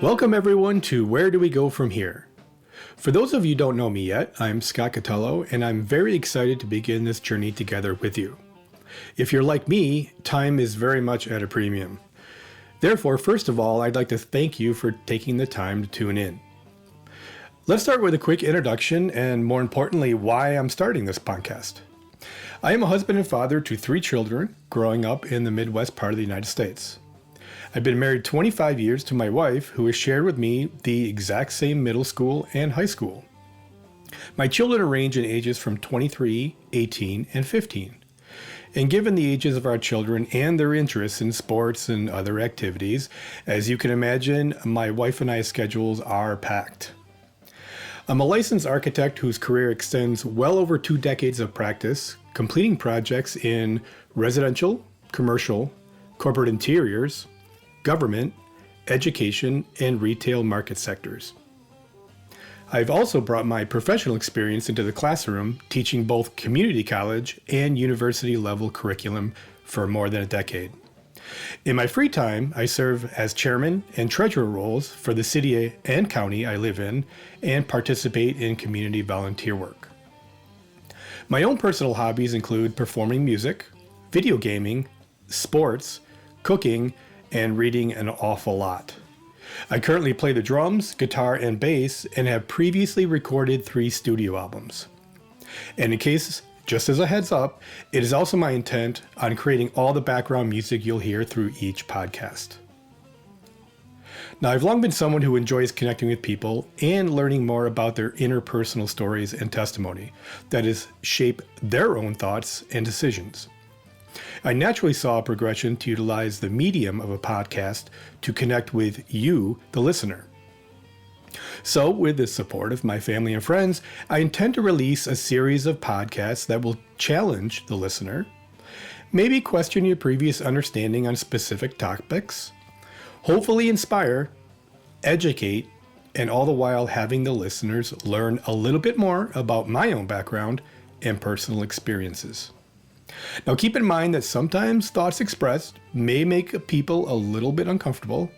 Welcome everyone to Where Do We Go From Here? For those of you who don't know me yet, I'm Scott Catello, and I'm very excited to begin this journey together with you. If you're like me, time is very much at a premium. Therefore, first of all, I'd like to thank you for taking the time to tune in. Let's start with a quick introduction and, more importantly, why I'm starting this podcast. I am a husband and father to 3 children growing up in the Midwest part of the United States. I've been married 25 years to my wife, who has shared with me the exact same middle school and high school. My children range in ages from 23, 18, and 15. And given the ages of our children and their interests in sports and other activities, as you can imagine, my wife and I's schedules are packed. I'm a licensed architect whose career extends well over 2 decades of practice, completing projects in residential, commercial, corporate interiors, government, education, and retail market sectors. I've also brought my professional experience into the classroom, teaching both community college and university level curriculum for more than a decade. In my free time, I serve as chairman and treasurer roles for the city and county I live in and participate in community volunteer work. My own personal hobbies include performing music, video gaming, sports, cooking, and reading an awful lot. I currently play the drums, guitar, and bass, and have previously recorded 3 studio albums. And in case, just as a heads up, it is also my intent on creating all the background music you'll hear through each podcast. Now, I've long been someone who enjoys connecting with people and learning more about their interpersonal stories and testimony that has shaped their own thoughts and decisions. I naturally saw a progression to utilize the medium of a podcast to connect with you, the listener. So, with the support of my family and friends, I intend to release a series of podcasts that will challenge the listener, maybe question your previous understanding on specific topics, hopefully inspire, educate, and all the while having the listeners learn a little bit more about my own background and personal experiences. Now, keep in mind that sometimes thoughts expressed may make people a little bit uncomfortable.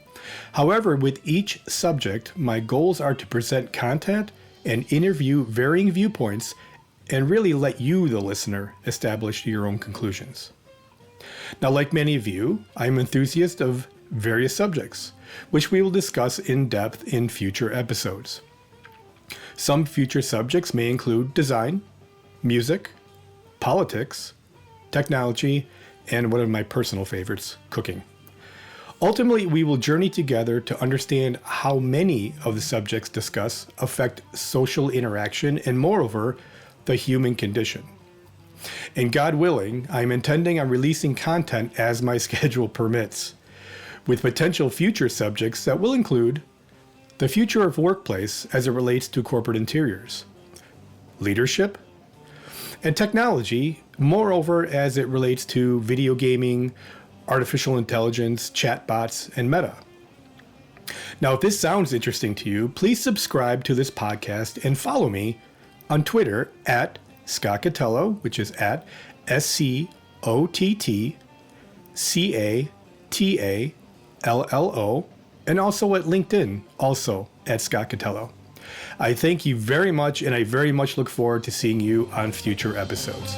However, with each subject, my goals are to present content and interview varying viewpoints and really let you, the listener, establish your own conclusions. Now, like many of you, I'm an enthusiast of various subjects, which we will discuss in depth in future episodes. Some future subjects may include design, music, politics, technology, and one of my personal favorites, cooking. Ultimately, we will journey together to understand how many of the subjects discussed affect social interaction and, moreover, the human condition. And God willing, I'm intending on releasing content as my schedule permits, with potential future subjects that will include the future of workplace as it relates to corporate interiors, leadership, and technology, moreover, as it relates to video gaming, artificial intelligence, chatbots, and meta. Now, if this sounds interesting to you, please subscribe to this podcast and follow me on Twitter at Scott Catello, which is at SCOTTCATALLO, and also at LinkedIn, also at Scott Catello. I thank you very much, and I very much look forward to seeing you on future episodes.